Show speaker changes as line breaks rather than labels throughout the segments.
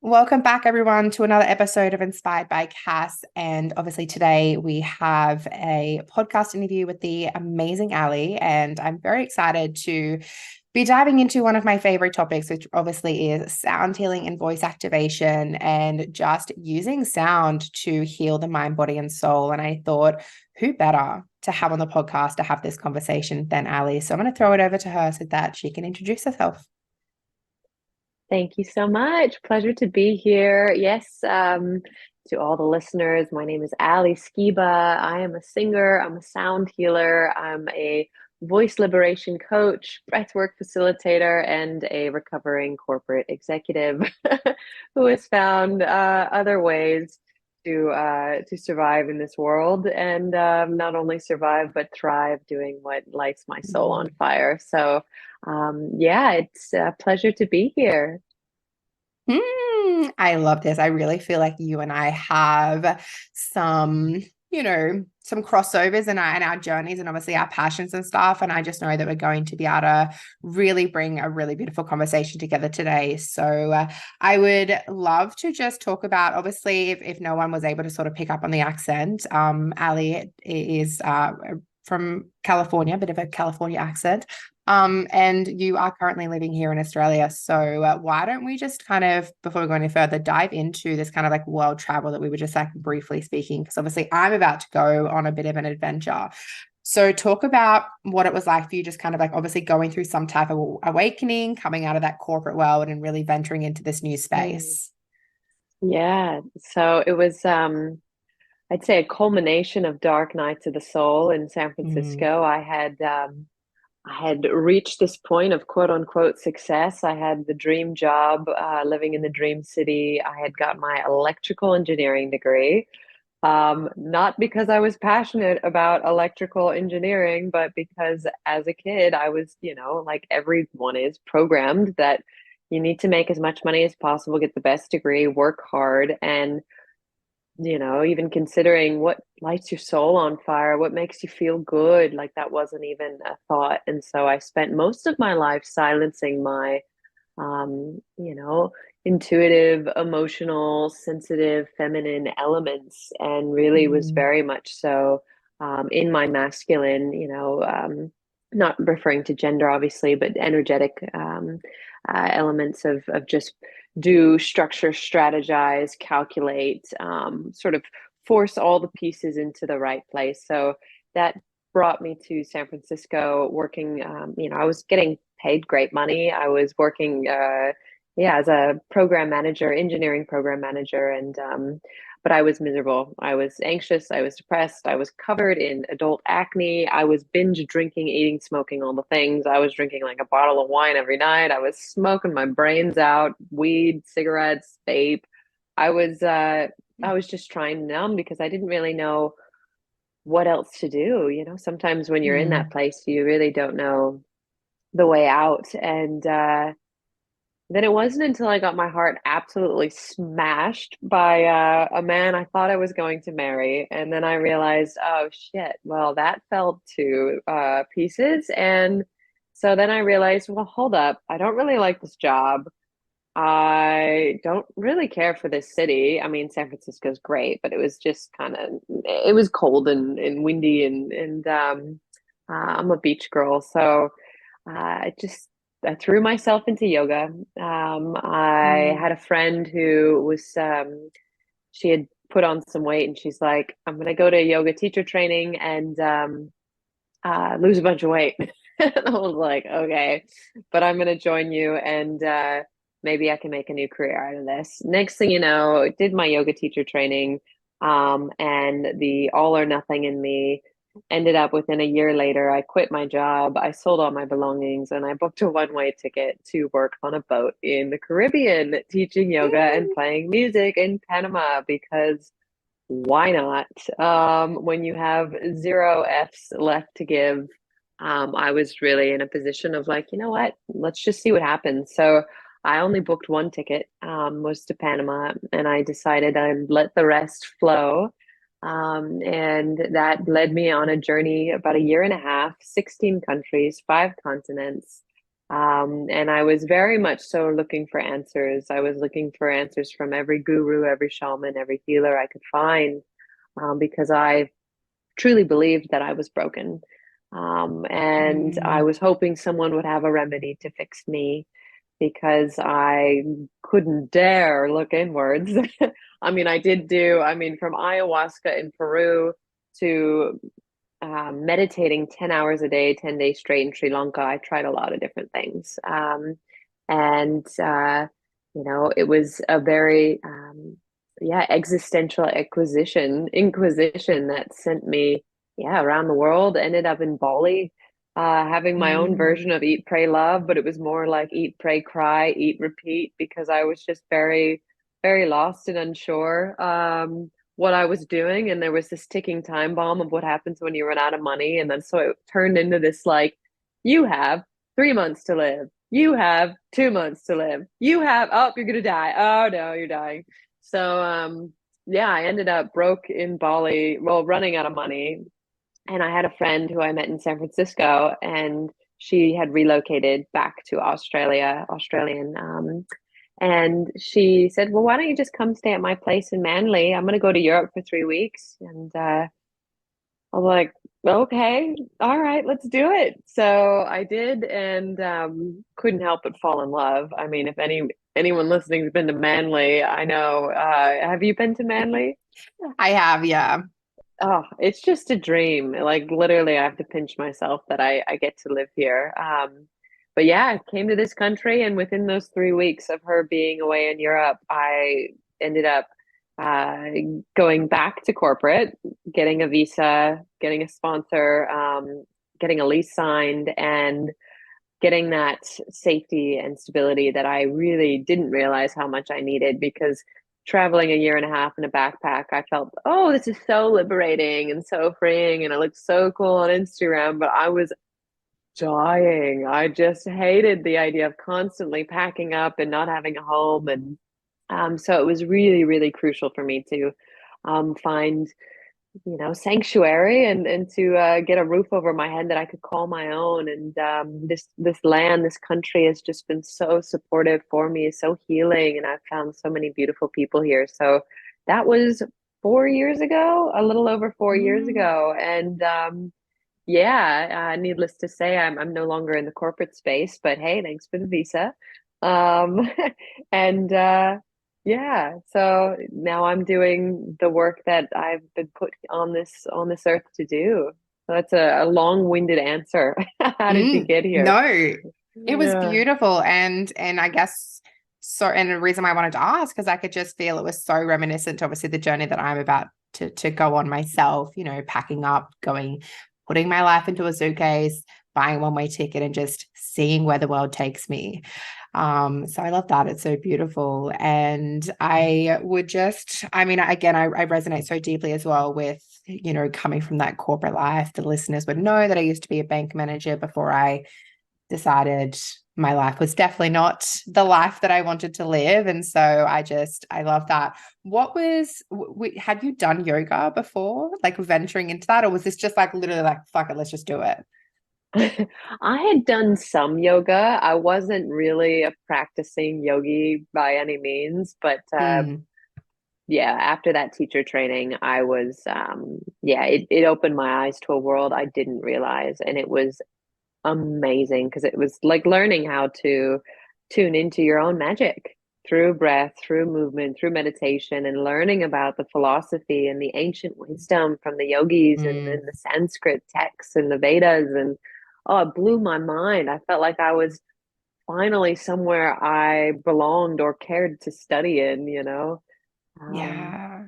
Welcome back, everyone, to another episode of Inspired by Kass. And obviously, today we have a podcast interview with the amazing Ali. And I'm very excited to be diving into one of my favorite topics, which obviously is sound healing and voice activation and just using sound to heal the mind, body, and soul. And I thought, who better to have on the podcast to have this conversation than Ali? So I'm going to throw it over to her so that she can introduce herself.
Thank you so much. Pleasure to be here. Yes, to all the listeners, my name is Ali Skiba. I am a singer, I'm a sound healer, I'm a voice liberation coach, breathwork facilitator, and a recovering corporate executive who has found other ways to survive in this world and not only survive but thrive doing what lights my soul on fire. So yeah, it's a pleasure to be here.
I love this. I really feel like you and I have some, some crossovers in our journeys and obviously our passions and stuff. And I just know that we're going to be able to really bring a really beautiful conversation together today. So I would love to just talk about, obviously, if no one was able to sort of pick up on the accent, Ali is from California, a bit of a California accent. And you are currently living here in Australia. So why don't we just kind of, before we go any further, dive into this kind of like world travel that we were just like briefly speaking, because obviously I'm about to go on a bit of an adventure. So talk about what it was like for you, just kind of like obviously going through some type of awakening, coming out of that corporate world and really venturing into this new
Mm.
space.
Yeah, so it was I'd say a culmination of dark nights of the soul in San
Mm,
Francisco. I had reached this point of quote unquote success. I had the dream job, living in the dream city. I had got my electrical engineering degree. Not because I was passionate about electrical engineering, but because as a kid, I was, like everyone is programmed that you need to make as much money as possible, get the best degree, work hard, and even considering what lights your soul on fire, what makes you feel good, like that wasn't even a thought. And so I spent most of my life silencing my, intuitive, emotional, sensitive, feminine elements, and really was
mm,
very much so in my masculine, not referring to gender, obviously, but energetic elements of just do structure, strategize, calculate, sort of force all the pieces into the right place. So that brought me to San Francisco working, I was getting paid great money. I was working, yeah, as a program manager, engineering program manager, and but I was miserable. I was anxious. I was depressed. I was covered in adult acne. I was binge drinking, eating, smoking, all the things. I was drinking like a bottle of wine every night. I was smoking my brains out, weed, cigarettes, vape. I was uh, I was just trying to numb because I didn't really know what else to do. Sometimes when you're in that
mm.
place, you really don't know the way out. And then it wasn't until I got my heart absolutely smashed by a man I thought I was going to marry. And then I realized, oh shit, well, that fell to pieces. And so then I realized, well, hold up, I don't really like this job. I don't really care for this city. I mean, San Francisco's great, but it was just it was cold and windy and I'm a beach girl. So I just I threw myself into yoga. I
Mm.
had a friend who was she had put on some weight, and she's like, "I'm gonna go to yoga teacher training and lose a bunch of weight." And I was like, "Okay, but I'm gonna join you, and maybe I can make a new career out of this." Next thing you know, did my yoga teacher training, and the all or nothing in me ended up within a year later. I quit my job, I sold all my belongings, and I booked a one-way ticket to work on a boat in the Caribbean, teaching yoga and playing music in Panama because why not? When you have zero F's left to give, I was really in a position of like, you know what? Let's just see what happens. So I only booked one ticket, was to Panama, and I decided I'd let the rest flow. And that led me on a journey about a year and a half, 16 countries, five continents, And I was very much so looking for answers. I was looking for answers from every guru, every shaman, every healer I could find, because I truly believed that I was broken. And I
Mm.
was hoping someone would have a remedy to fix me because I couldn't dare look inwards. I mean, from ayahuasca in Peru to meditating 10 hours a day, 10 days straight in Sri Lanka. I tried a lot of different things. And, it was a very, existential inquisition that sent me, around the world, ended up in Bali, having my own
Mm.
version of Eat, Pray, Love, but it was more like Eat, Pray, Cry, Eat, Repeat, because I was just very, very lost and unsure. What I was doing, and there was this ticking time bomb of what happens when you run out of money. And then so it turned into this like, you have 3 months to live, you have 2 months to live, you have, oh, you're gonna die, oh no, you're dying. So I ended up broke in Bali, well, running out of money. And I had a friend who I met in San Francisco, and she had relocated back to Australian. And she said, "Well, why don't you just come stay at my place in Manly? I'm going to go to Europe for 3 weeks." And I was like, "Okay, all right, let's do it." So I did, and couldn't help but fall in love. I mean, if anyone listening has been to Manly, I know. Have you been to Manly?
I have, yeah.
Oh, it's just a dream. Like literally, I have to pinch myself that I get to live here. But yeah, I came to this country, and within those 3 weeks of her being away in Europe, I ended up uh, going back to corporate, getting a visa, getting a sponsor, getting a lease signed, and getting that safety and stability that I really didn't realize how much I needed, because traveling a year and a half in a backpack, I felt, oh, this is so liberating and so freeing, and it looks so cool on Instagram, but I was dying. I just hated the idea of constantly packing up and not having a home. And so it was really, really crucial for me to find sanctuary, and to get a roof over my head that I could call my own. And this land, this country has just been so supportive for me, so healing, and I've found so many beautiful people here. So that was 4 years ago, a little over 4 years
Mm.
ago. And needless to say, I'm no longer in the corporate space, but hey, thanks for the visa. Um, and so now I'm doing the work that I've been put on this earth to do. So that's a long-winded answer. How did you get here?
No, it was
Yeah.
beautiful. And I guess so, and the reason why I wanted to ask, because I could just feel it was so reminiscent to obviously the journey that I'm about to go on myself, packing up, going, putting my life into a suitcase, buying a one-way ticket, and just seeing where the world takes me. So I love that. It's so beautiful. And I would just, I mean, again, I resonate so deeply as well with, coming from that corporate life. The listeners would know that I used to be a bank manager before I decided my life was definitely not the life that I wanted to live. And so I love that. Had you done yoga before, like venturing into that? Or was this just like literally like, fuck it, let's just do it?
I had done some yoga. I wasn't really a practicing yogi by any means, but
Mm.
after that teacher training, I was, it opened my eyes to a world I didn't realize. And it was amazing because it was like learning how to tune into your own magic through breath, through movement, through meditation, and learning about the philosophy and the ancient wisdom from the yogis,
Mm.
and the Sanskrit texts and the Vedas. And oh, it blew my mind. I felt like I was finally somewhere I belonged or cared to study in. Um,
Yeah.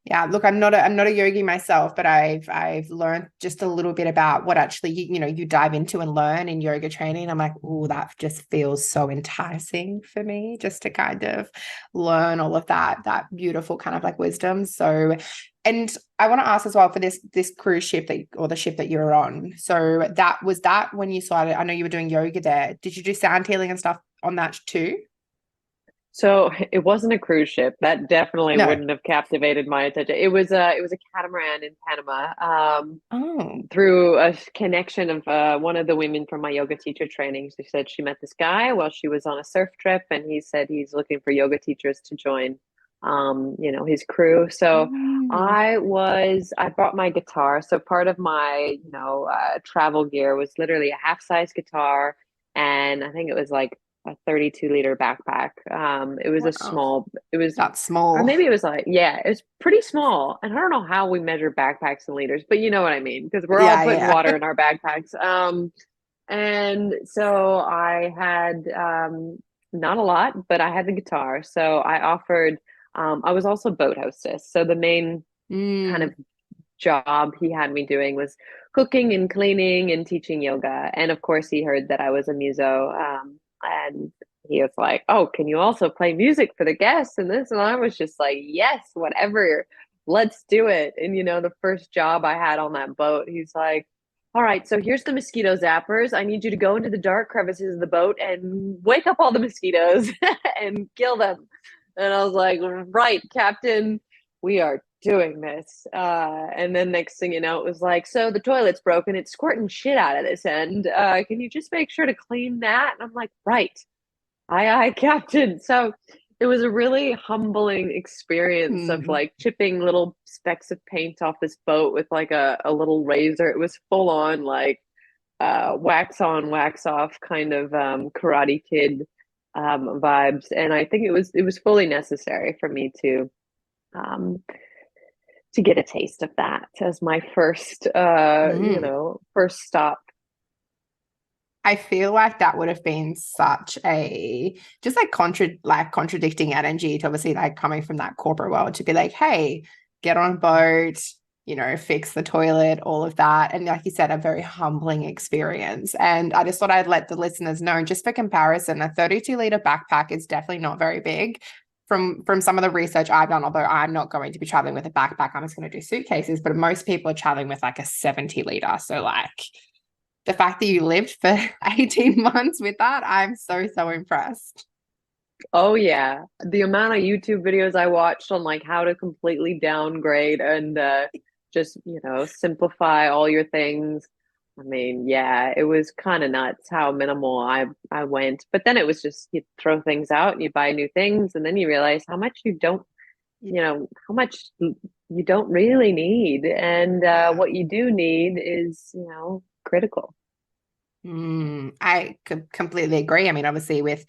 Yeah, look, I'm not a yogi myself, but I've learned just a little bit about what actually you dive into and learn in yoga training. I'm like, oh, that just feels so enticing for me, just to kind of learn all of that beautiful kind of like wisdom. So, and I want to ask as well for this cruise ship or the ship that you're on. So that when you started, I know you were doing yoga there. Did you do sound healing and stuff on that too?
So it wasn't a cruise ship. That definitely
No.
wouldn't have captivated my attention. It was a catamaran in Panama.
Oh.
Through a connection of one of the women from my yoga teacher training. She said she met this guy while she was on a surf trip, and he said he's looking for yoga teachers to join, his crew. So
Mm.
I brought my guitar. So part of my, travel gear was literally a half-size guitar, and I think it was like a 32-liter backpack. It was a
Wow.
small, it was
That's
or
small.
maybe it was like, yeah, it was pretty small. And I don't know how we measure backpacks in liters, but you know what I mean, because we're all
Yeah,
putting
yeah.
water in our backpacks. And so I had not a lot, but I had the guitar. So I offered, I was also boat hostess. So the main kind
Mm.
of job he had me doing was cooking and cleaning and teaching yoga. And of course, he heard that I was a muso. And he was like, "Oh, can you also play music for the guests?" And this, and I was just like, "Yes, whatever, let's do it." And the first job I had on that boat, he's like, "All right, so here's the mosquito zappers. I need you to go into the dark crevices of the boat and wake up all the mosquitoes and kill them." And I was like, "Right, Captain, we are doing this." And then next thing you know, it was like, "So the toilet's broken. It's squirting shit out of this end. Can you just make sure to clean that?" And I'm like, "Right. Aye, aye, Captain." So it was a really humbling experience of
Mm.
like chipping little specks of paint off this boat with like a little razor. It was full on like wax on, wax off kind of Karate Kid vibes. And I think it was fully necessary for me um, to get a taste of that as my first
Mm.
first stop.
I feel like that would have been such a just like contradicting energy to obviously like coming from that corporate world to be like, hey, get on a boat, fix the toilet, all of that. And like you said, a very humbling experience. And I just thought I'd let the listeners know, just for comparison, a 32-liter backpack is definitely not very big. From some of the research I've done, although I'm not going to be traveling with a backpack, I'm just going to do suitcases, but most people are traveling with like a 70-liter. So like the fact that you lived for 18 months with that, I'm so, so impressed.
Oh yeah, the amount of YouTube videos I watched on like how to completely downgrade and just simplify all your things. I mean, yeah, it was kind of nuts how minimal I went. But then it was just you throw things out and you buy new things, and then you realize how much you don't, how much you don't really need, and
Yeah.
what you do need is, critical.
I could completely agree. I mean, obviously, with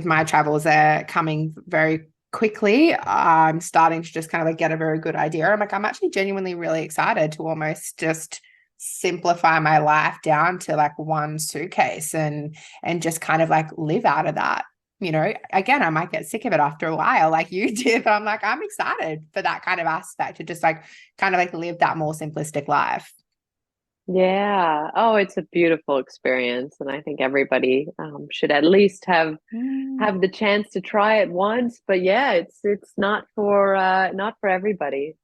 my travels coming very quickly, I'm starting to just kind of like get a very good idea. I'm actually genuinely really excited to almost just simplify my life down to like one suitcase and just kind of like live out of that. Again, I might get sick of it after a while, like you did, but I'm like, I'm excited for that kind of aspect to just like kind of like live that more simplistic life.
Yeah. Oh, it's a beautiful experience, and I think everybody should at least
Mm.
have the chance to try it once. But yeah, it's not for everybody.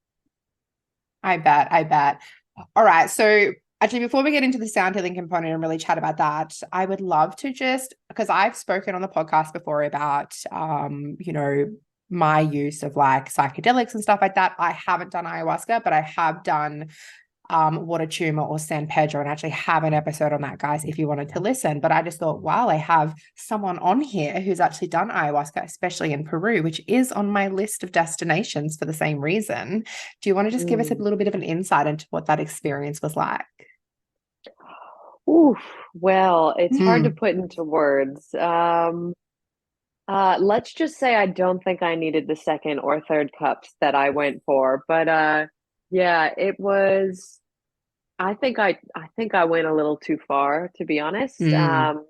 I bet. I bet. All right. So actually, before we get into the sound healing component and really chat about that, I would love to just because I've spoken on the podcast before about my use of like psychedelics and stuff like that. I haven't done ayahuasca, but I have done water tumor or San Pedro, and actually have an episode on that, guys, if you wanted to listen. But I just thought, wow, I have someone on here who's actually done ayahuasca, especially in Peru, which is on my list of destinations for the same reason. Do you want to just give us a
Mm.
little bit of an insight into what that experience was like?
Oof. Well, it's hard to
Mm.
put into words. Let's just say I don't think I needed the second or third cups that I went for, but yeah, it was. I think I went a little too far, to be honest.
Mm.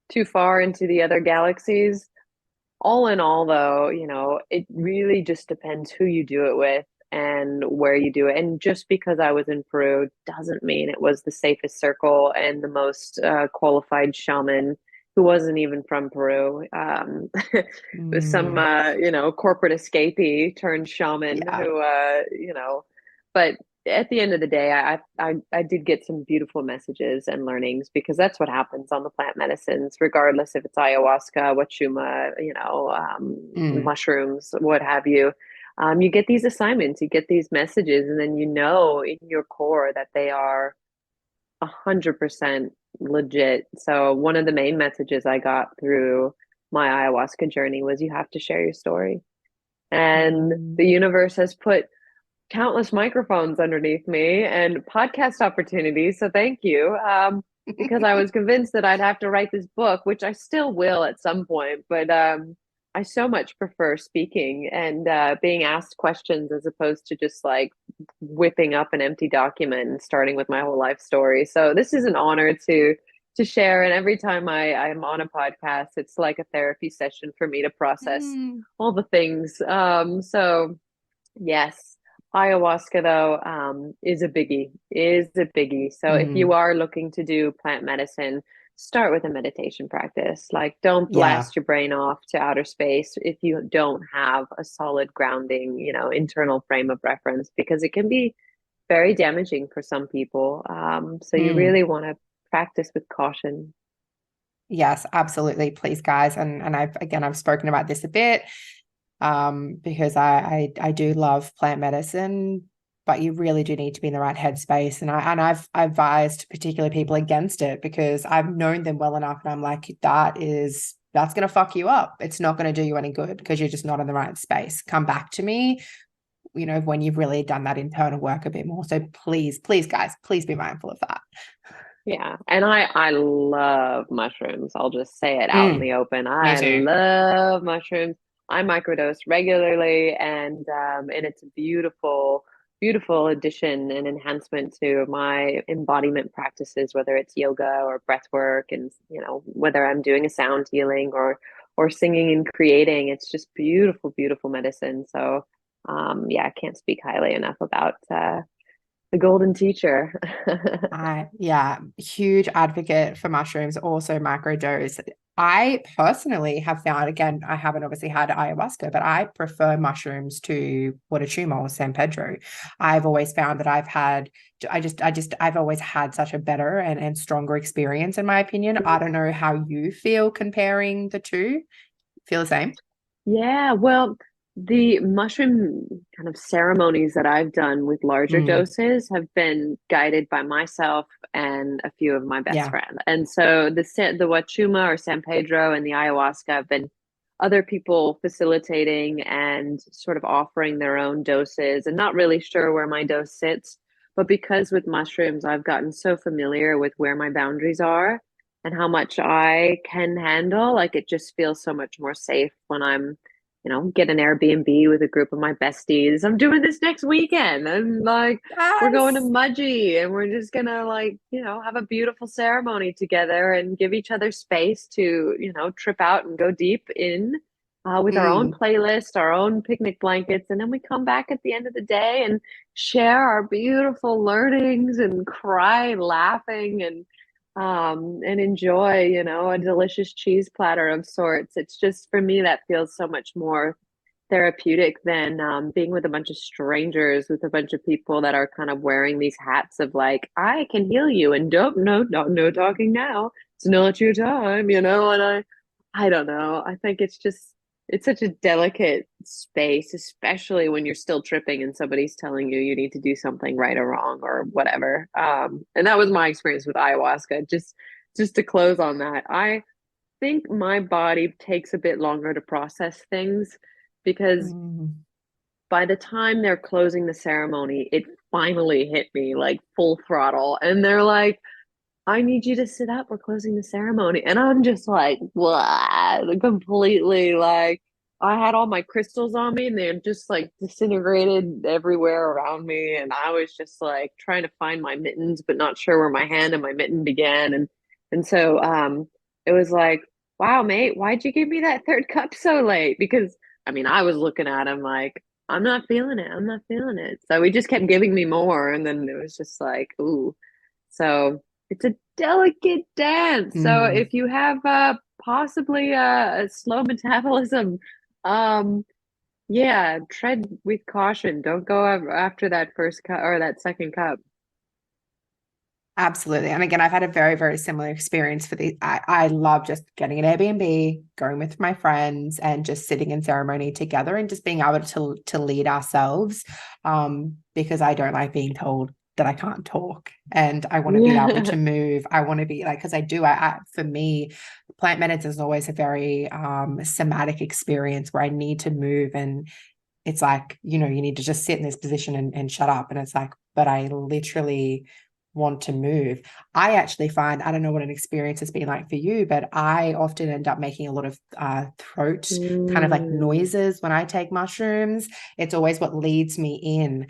Too far into the other galaxies. All in all, though, it really just depends who you do it with and where you do it. And just because I was in Peru doesn't mean it was the safest circle and the most qualified shaman who wasn't even from Peru. It was some,
Mm.
corporate escapee turned shaman
Yeah.
who, but at the end of the day, I did get some beautiful messages and learnings, because that's what happens on the plant medicines, regardless if it's ayahuasca, wachuma,
Mm,
mushrooms, what have you. You get these assignments, you get these messages, and then you know in your core that they are 100% legit. So one of the main messages I got through my ayahuasca journey was you have to share your story. And
mm,
the universe has put countless microphones underneath me and podcast opportunities. So thank you. Because I was convinced that I'd have to write this book, which I still will at some point. But I so much prefer speaking and being asked questions, as opposed to just like whipping up an empty document and starting with my whole life story. So this is an honor to share. And every time I'm on a podcast, it's like a therapy session for me to process
mm,
all the things. So yes, ayahuasca though is a biggie, is a biggie. So if you
mm.
are looking to do plant medicine, start with a meditation practice. Like, don't
Yeah.
blast your brain off to outer space if you don't have a solid grounding, internal frame of reference, because it can be very damaging for some people. So you
Mm.
really want to practice with caution.
Yes, absolutely. Please, guys. And I've spoken about this a bit, because I do love plant medicine, but you really do need to be in the right headspace. And I've advised particularly people against it, because I've known them well enough, and I'm like, that's gonna fuck you up. It's not gonna do you any good, because you're just not in the right space. Come back to me, when you've really done that internal work a bit more. So please, guys, please be mindful of that.
Yeah, and I love mushrooms. I'll just say it out in
Mm,
the open.
me
I
too.
love mushrooms. I microdose regularly, and it's a beautiful, beautiful addition and enhancement to my embodiment practices, whether it's yoga or breath work, and whether I'm doing a sound healing or singing and creating. It's just beautiful, beautiful medicine. So, yeah, I can't speak highly enough about the golden teacher.
Yeah, huge advocate for mushrooms, also microdose. I personally have found, again, I haven't obviously had ayahuasca, but I prefer mushrooms to Wachuma or San Pedro. I've always found that I've always had such a better and stronger experience, in my opinion. I don't know how you feel comparing the two. Feel the same?
Yeah, well, the mushroom kind of ceremonies that I've done with larger
Mm,
doses have been guided by myself and a few of my best
yeah.
friends. And so the Wachuma or San Pedro and the ayahuasca have been other people facilitating and sort of offering their own doses, and not really sure where my dose sits. But because with mushrooms, I've gotten so familiar with where my boundaries are and how much I can handle. Like, it just feels so much more safe when I'm, get an Airbnb with a group of my besties. I'm doing this next weekend, and like, we're going to
Yes.
Mudgee, and we're just gonna, like, have a beautiful ceremony together and give each other space to, trip out and go deep in, with our own
Mm,
playlist, our own picnic blankets, and then we come back at the end of the day and share our beautiful learnings and cry laughing and enjoy, a delicious cheese platter of sorts. It's just, for me, that feels so much more therapeutic than being with a bunch of strangers, with a bunch of people that are kind of wearing these hats of like, I can heal you, and don't, no talking now. It's not your time, and I don't know. I think it's such a delicate space, especially when you're still tripping and somebody's telling you need to do something right or wrong or whatever. And that was my experience with ayahuasca. Just to close on that, I think my body takes a bit longer to process things, because
mm.
by the time they're closing the ceremony, it finally hit me like full throttle. And they're like, I need you to sit up. We're closing the ceremony. And I'm just like, blah, completely like, I had all my crystals on me and they're just like disintegrated everywhere around me. And I was just like trying to find my mittens, but not sure where my hand and my mitten began. And so it was like, wow, mate, why'd you give me that third cup so late? Because I mean, I was looking at him like, I'm not feeling it. I'm not feeling it. So he just kept giving me more. And then it was just like, ooh. So it's a delicate dance. So
Mm.
if you have possibly a slow metabolism, um, Yeah, tread with caution. Don't go after that first cup or that second cup.
Absolutely. And again, I've had a very, very similar experience for the I love just getting an Airbnb, going with my friends and just sitting in ceremony together and just being able to lead ourselves. Because I don't like being told that I can't talk and I want to be able
Yeah.
to move. I want to be like, because I do, I for me, plant medicine is always a very somatic experience where I need to move and it's like, you know, you need to just sit in this position and shut up. And it's like, but I literally want to move. I actually find, I don't know what an experience has been like for you, but I often end up making a lot of throat kind of like
Mm.
noises when I take mushrooms. It's always what leads me in.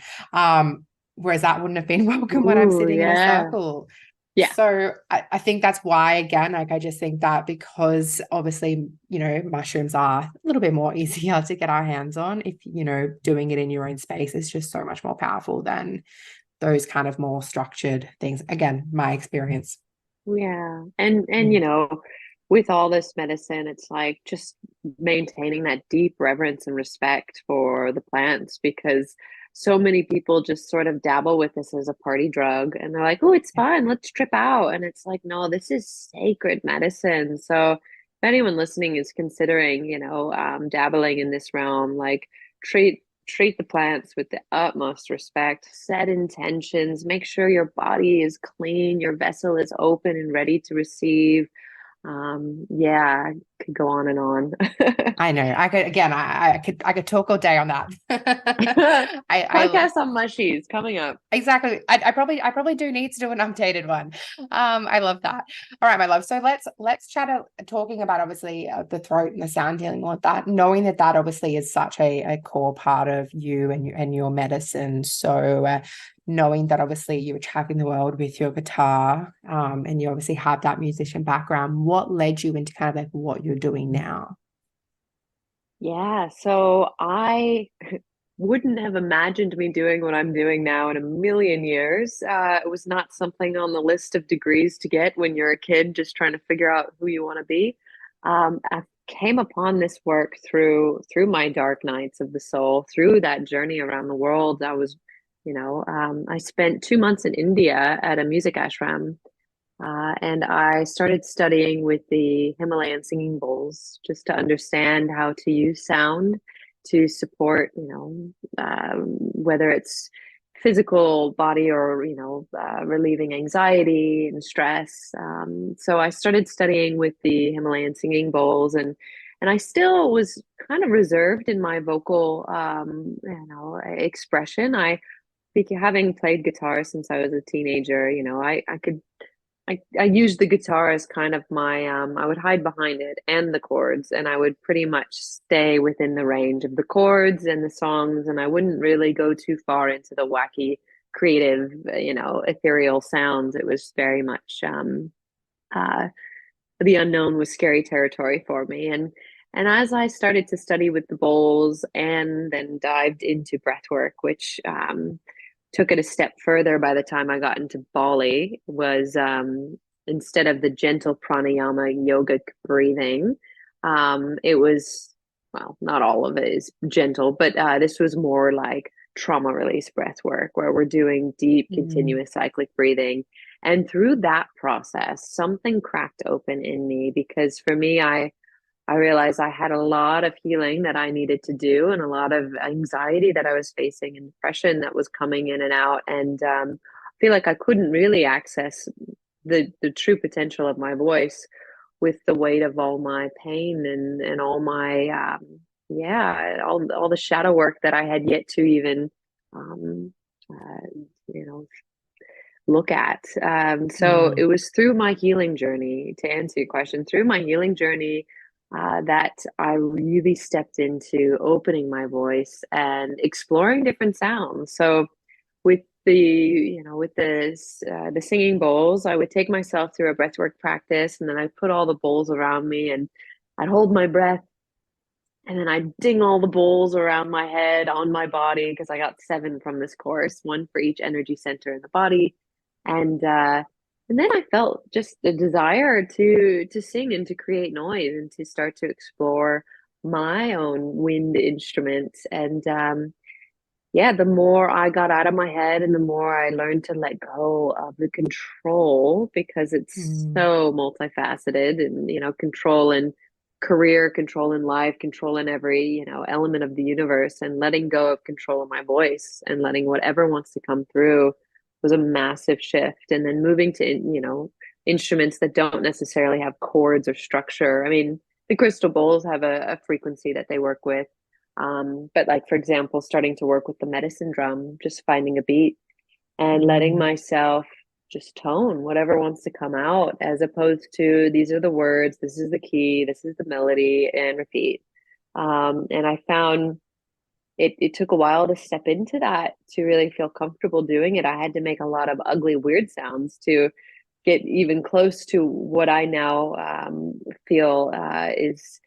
Whereas that wouldn't have been welcome when I'm
Ooh,
sitting in a
yeah.
circle.
Yeah.
So I think that's why, again, like I just think that because obviously, you know, mushrooms are a little bit more easier to get our hands on. If, you know, doing it in your own space is just so much more powerful than those kind of more structured things. Again, my experience.
Yeah. And
Mm.
with all this medicine, it's like just maintaining that deep reverence and respect for the plants because so many people just sort of dabble with this as a party drug and they're like, "Oh, it's
Yeah.
fun. Let's trip out." And it's like, "No, this is sacred medicine." So if anyone listening is considering, dabbling in this realm, like treat the plants with the utmost respect, set intentions, make sure your body is clean, your vessel is open and ready to receive. Yeah, I could go on and on.
I know. I could again. I could talk all day on that. I
Podcast on mushies coming up.
exactly. I probably do need to do an updated one. I love that. All right, my love. So let's chat talking about obviously the throat and the sound healing, all of that. Knowing that that obviously is such a core part of you and your medicine. So knowing that obviously you were traveling the world with your guitar, and you obviously have that musician background. What led you into kind of like what you're doing now?
Yeah, so I wouldn't have imagined me doing what I'm doing now in a million years. It was not something on the list of degrees to get when you're a kid, just trying to figure out who you want to be. I came upon this work through my dark nights of the soul, through that journey around the world. I spent 2 months in India at a music ashram and I started studying with the Himalayan singing bowls just to understand how to use sound to support, whether it's physical body or, relieving anxiety and stress. So I started studying with the Himalayan singing bowls and I still was kind of reserved in my vocal, expression. Having played guitar since I was a teenager, I used the guitar as kind of my I would hide behind it and the chords and I would pretty much stay within the range of the chords and the songs and I wouldn't really go too far into the wacky creative ethereal sounds. It was very much uh the unknown was scary territory for me and as I started to study with the bowls and then dived into breathwork, which took it a step further by the time I got into Bali was instead of the gentle pranayama yogic breathing, it was, well, not all of it is gentle, but this was more like trauma release breath work where we're doing deep,
Mm.
continuous cyclic breathing. And through that process, something cracked open in me because for me, I realized I had a lot of healing that I needed to do and a lot of anxiety that I was facing and depression that was coming in and out. And I feel like I couldn't really access the true potential of my voice with the weight of all my pain and all my all the shadow work that I had yet to even um, uh, you know look at. So
Mm.
it was through my healing journey, to answer your question, through my healing journey, that I really stepped into opening my voice and exploring different sounds. So with the singing bowls, I would take myself through a breathwork practice, and then I'd put all the bowls around me, and I'd hold my breath, and then I'd ding all the bowls around my head on my body because I got seven from this course, one for each energy center in the body, and then I felt just the desire to sing and to create noise and to start to explore my own wind instruments. And yeah, the more I got out of my head and the more I learned to let go of the control, because it's
Mm,
so multifaceted, and, control in career, control in life, control in every, element of the universe, and letting go of control of my voice and letting whatever wants to come through was a massive shift. And then moving to, instruments that don't necessarily have chords or structure. I mean, the crystal bowls have a frequency that they work with, but like, for example, starting to work with the medicine drum, just finding a beat and letting
mm,
myself just tone whatever wants to come out, as opposed to these are the words, this is the key, this is the melody, and repeat. And I found it took a while to step into that, to really feel comfortable doing it. I had to make a lot of ugly, weird sounds to get even close to what I now feel is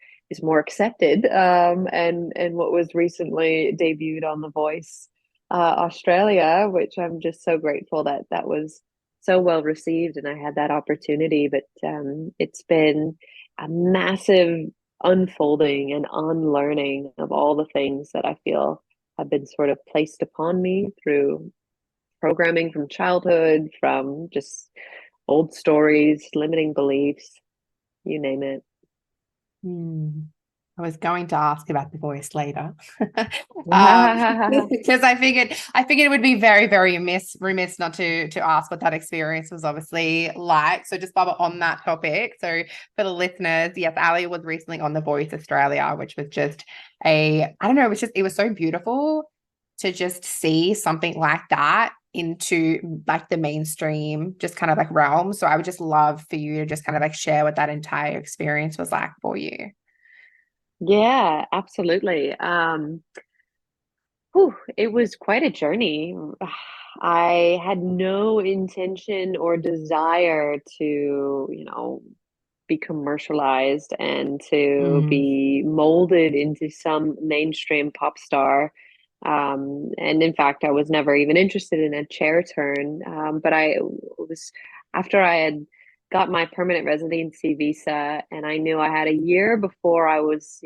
more accepted, and what was recently debuted on The Voice Australia, which I'm just so grateful that that was so well received and I had that opportunity. But it's been a massive unfolding and unlearning of all the things that I feel have been sort of placed upon me through programming from childhood, from just old stories, limiting beliefs, you name it.
mm. I was going to ask about the voice later. Because I figured it would be very, very remiss not to ask what that experience was obviously like. So just Bubba on that topic. So for the listeners, yes, Ali was recently on The Voice Australia, which was just I don't know, it was so beautiful to just see something like that into like the mainstream, just kind of like realm. So I would just love for you to just kind of like share what that entire experience was like for you.
Yeah, absolutely. Whew, it was quite a journey. I had no intention or desire to, be commercialized and to
Mm,
be molded into some mainstream pop star. And in fact, I was never even interested in a chair turn. But I was, after I had got my permanent residency visa, and I knew I had a year before I was,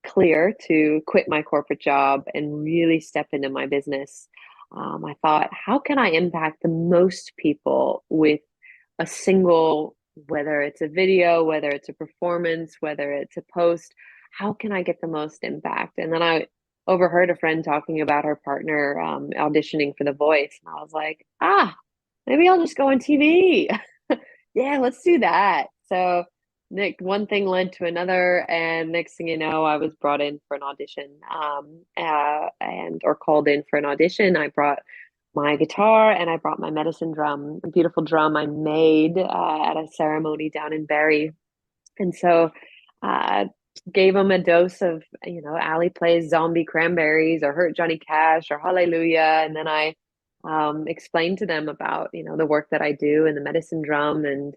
clear to quit my corporate job and really step into my business. I thought, how can I impact the most people with a single, whether it's a video, whether it's a performance, whether it's a post, how can I get the most impact? And then I overheard a friend talking about her partner auditioning for The Voice. And I was like, maybe I'll just go on TV. Yeah, let's do that. So Nick, one thing led to another, and next thing you know, I was brought in for an audition, and or called in for an audition. I brought my guitar and I brought my medicine drum, a beautiful drum I made at a ceremony down in Barrie. And so uh, gave them a dose of, Ali plays Zombie Cranberries or Hurt Johnny Cash or Hallelujah. And then I explained to them about, the work that I do and the medicine drum. And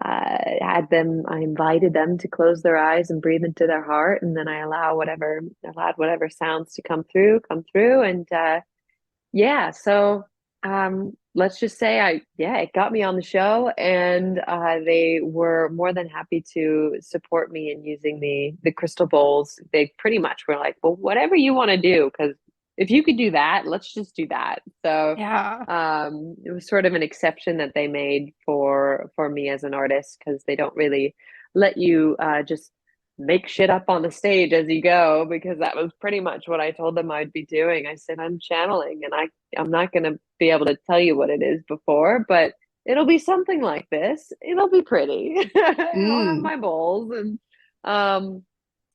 I invited them to close their eyes and breathe into their heart. And then I allowed whatever sounds to come through. And yeah, so let's just say it got me on the show, and they were more than happy to support me in using the crystal bowls. They pretty much were like, well, whatever you want to do, because if you could do that, let's just do that. So
yeah.
it was sort of an exception that they made for me as an artist, because they don't really let you just make shit up on the stage as you go, because that was pretty much what I told them I'd be doing. I said, I'm channeling, and I'm not going to be able to tell you what it is before, but it'll be something like this. It'll be pretty. I'll have
Mm.
my bowls. And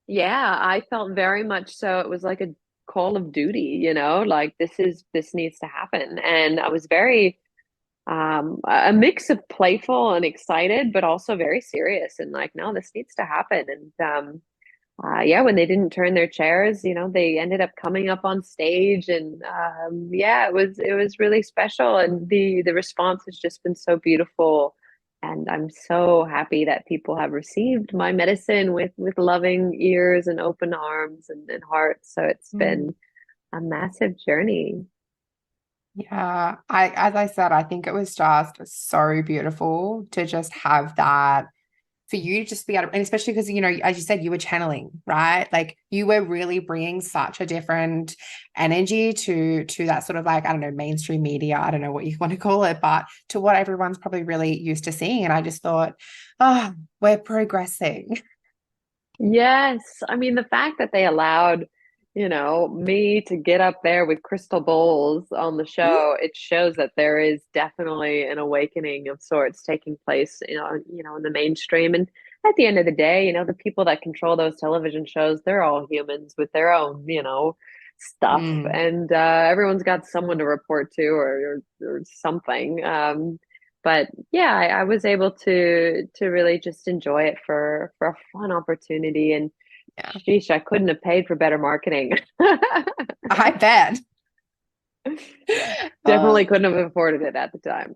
yeah, I felt very much so. It was like a call of duty, like this needs to happen. And I was very a mix of playful and excited, but also very serious and like, no, this needs to happen. And yeah, when they didn't turn their chairs, they ended up coming up on stage, and yeah, it was really special, and the response has just been so beautiful. And I'm so happy that people have received my medicine with loving ears and open arms and hearts. So it's
Mm.
been a massive journey.
Yeah, as I said, I think it was just so beautiful to just have that for you to just be able to, and especially because, you know, as you said, you were channeling, right? Like you were really bringing such a different energy to that sort of like, I don't know, mainstream media. I don't know what you want to call it, but to what everyone's probably really used to seeing. And I just thought, oh, we're progressing.
Yes. I mean, the fact that they allowed, me to get up there with crystal bowls on the show, it shows that there is definitely an awakening of sorts taking place, in the mainstream. And at the end of the day, the people that control those television shows, they're all humans with their own, stuff.
Mm.
And everyone's got someone to report to or something. But yeah, I was able to really just enjoy it for a fun opportunity. And
Yeah,
sheesh, I couldn't have paid for better marketing.
I bet.
Definitely
Oh,
couldn't have afforded it at the time.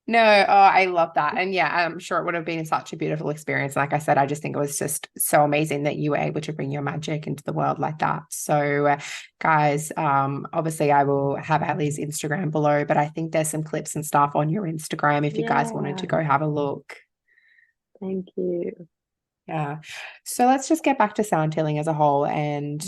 no, oh, I love that. And yeah, I'm sure it would have been such a beautiful experience. Like I said, I just think it was just so amazing that you were able to bring your magic into the world like that. So, guys, obviously I will have Ali's Instagram below, but I think there's some clips and stuff on your Instagram if you guys wanted to
Yeah,
go have a look.
thank you.
Yeah. So let's just get back to sound healing as a whole. And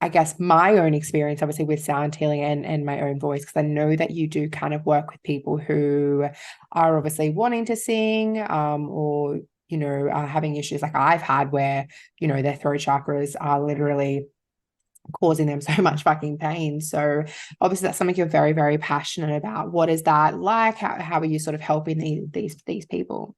I guess my own experience, obviously, with sound healing and my own voice, because I know that you do kind of work with people who are obviously wanting to sing, or, you know, are having issues like I've had where, you know, their throat chakras are literally causing them so much fucking pain. So obviously that's something you're very, very passionate about. What is that like? How are you sort of helping these people?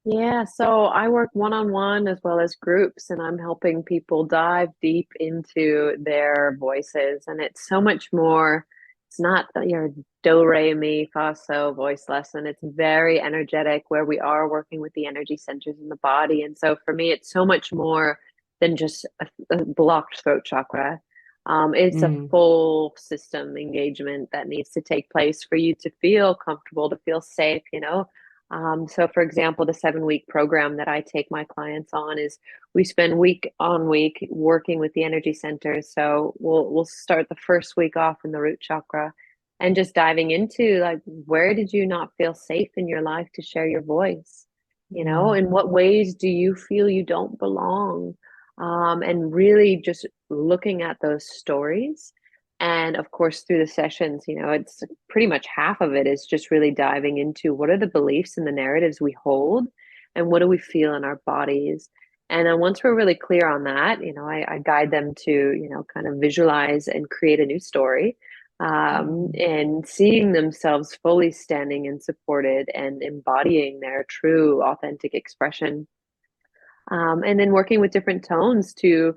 Yeah, so I work one-on-one as well as groups, and I'm helping people dive deep into their voices. And it's so much more, it's not your do, re, mi, fa, so voice lesson. It's very energetic where we are working with the energy centers in the body. And so for me, it's so much more than just a blocked throat chakra. It's a
Mm,
full system engagement that needs to take place for you to feel comfortable, to feel safe. So for example, the 7-week program that I take my clients on is we spend week on week working with the energy centers. So we'll start the first week off in the root chakra and just diving into like where did you not feel safe in your life to share your voice?
mm,
In what ways do you feel you don't belong? And really just looking at those stories. And of course, through the sessions, it's pretty much half of it is just really diving into what are the beliefs and the narratives we hold and what do we feel in our bodies. And then once we're really clear on that, I guide them to, kind of visualize and create a new story,
mm,
and seeing themselves fully standing and supported and embodying their true, authentic expression. And then working with different tones to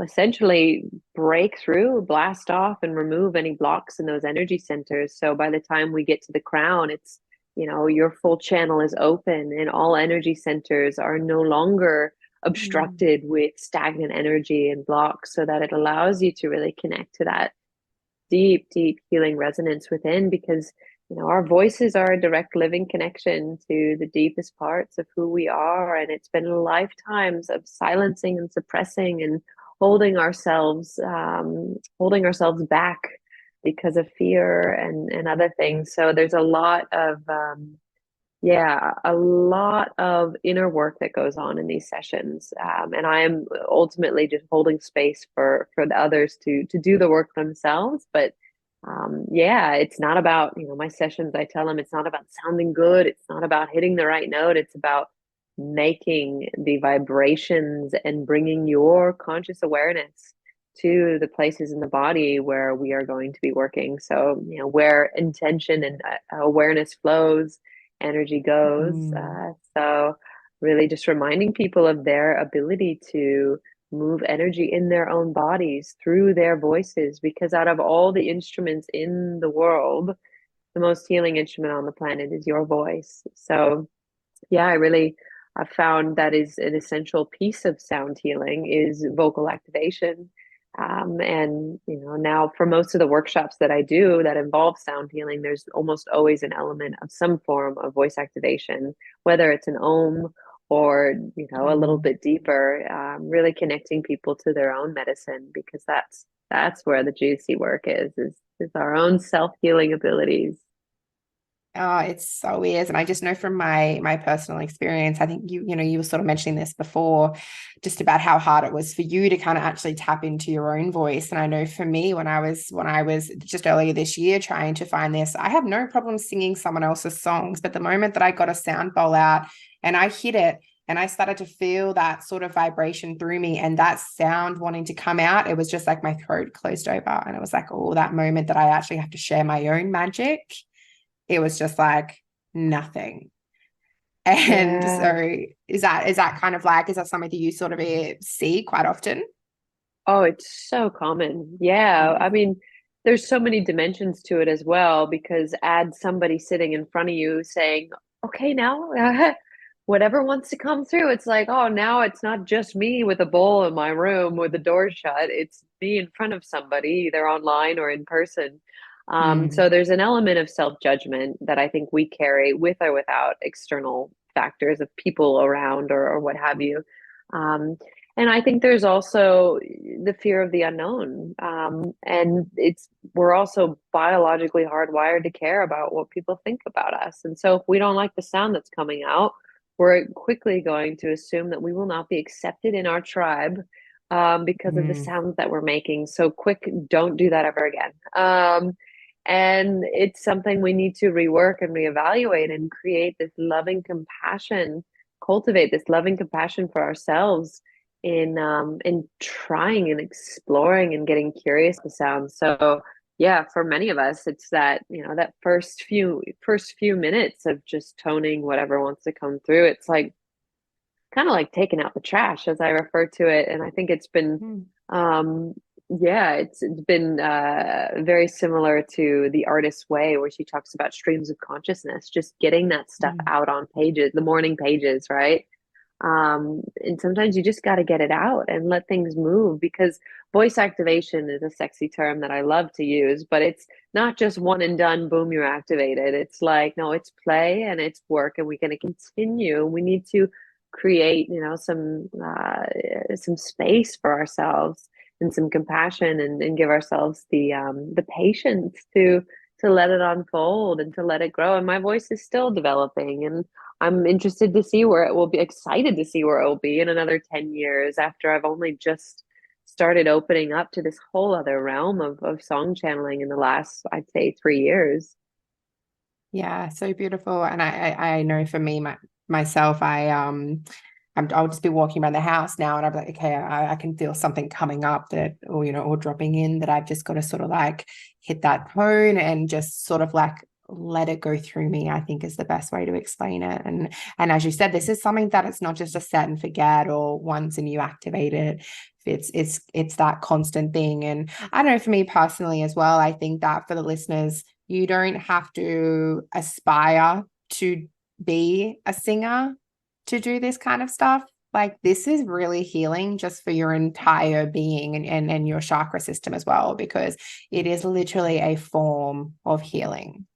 essentially break through, blast off, and remove any blocks in those energy centers. So by the time we get to the crown, it's, your full channel is open and all energy centers are no longer
mm,
obstructed with stagnant energy and blocks so that it allows you to really connect to that deep, deep healing resonance within because our voices are a direct living connection to the deepest parts of who we are. And it's been lifetimes of silencing and suppressing and holding ourselves back because of fear and other things. So there's a lot of inner work that goes on in these sessions, and I am ultimately just holding space for the others to do the work themselves. But yeah, it's not about my sessions. I tell them it's not about sounding good. It's not about hitting the right note. It's about making the vibrations and bringing your conscious awareness to the places in the body where we are going to be working. So where intention and awareness flows energy goes.
mm,
So, really just reminding people of their ability to move energy in their own bodies through their voices, because out of all the instruments in the world, the most healing instrument on the planet is your voice. So, yeah, I found that is an essential piece of sound healing is vocal activation. And now for most of the workshops that I do that involve sound healing, there's almost always an element of some form of voice activation, whether it's an ohm or a little
mm.
bit deeper, really connecting people to their own medicine because that's where the juicy work is our own self healing abilities.
Oh, it so is. And I just know from my personal experience, I think you were sort of mentioning this before, just about how hard it was for you to kind of actually tap into your own voice. And I know for me, when I was just earlier this year trying to find this, I have no problem singing someone else's songs. But the moment that I got a sound bowl out and I hit it, and I started to feel that sort of vibration through me and that sound wanting to come out, it was just like my throat closed over. And it was like, oh, that moment that I actually have to share my own magic, it was just like nothing. And
Yeah.
so is that kind of like, is that something that you sort of see quite often?
Oh, it's so common. Yeah. I
Mm.
mean, there's so many dimensions to it as well, because add somebody sitting in front of you saying, okay, now whatever wants to come through. It's like, oh, now it's not just me with a bowl in my room with the door shut. It's me in front of somebody, either online or in person. So
Mm.
there's an element of self-judgment that I think we carry with or without external factors of people around or what have you. Um, and I think there's also the fear of the unknown. And we're also biologically hardwired to care about what people think about us. And so if we don't like the sound that's coming out, we're quickly going to assume that we will not be accepted in our tribe, because of the
Mm.
sounds that we're making. So quick, don't do that ever again. And it's something we need to rework and reevaluate and create this loving compassion, cultivate this loving compassion for ourselves in trying and exploring and getting curious to sound. So yeah, for many of us, it's that, that first few minutes of just toning whatever wants to come through. It's like kind of like taking out the trash, as I refer to it. And I think it's been,
Mm.
um, yeah, it's been very similar to The Artist's Way, where she talks about streams of consciousness, just getting that stuff
Mm.
out on pages, the morning pages, right? And sometimes you just got to get it out and let things move, because voice activation is a sexy term that I love to use, but it's not just one and done, boom, you're activated. It's like, no, it's play and it's work, and we're going to continue. We need to create, some space for ourselves and some compassion, and give ourselves the patience to let it unfold and to let it grow. And my voice is still developing, and I'm interested to see where it will be, excited to see where it will be in another 10 years, after I've only just started opening up to this whole other realm of song channeling in the last, I'd say, 3 years.
Yeah, so beautiful. And I know for me, myself, I'll just be walking around the house now and I'm like, okay, I can feel something coming up that, or dropping in, that I've just got to sort of like hit that tone and just sort of like let it go through me, I think is the best way to explain it. And as you said, this is something that it's not just a set and forget or once and you activate it. It's that constant thing. And I don't know, for me personally as well, I think that for the listeners, you don't have to aspire to be a singer to do this kind of stuff. Like this is really healing just for your entire being and your chakra system as well, because it is literally a form of healing.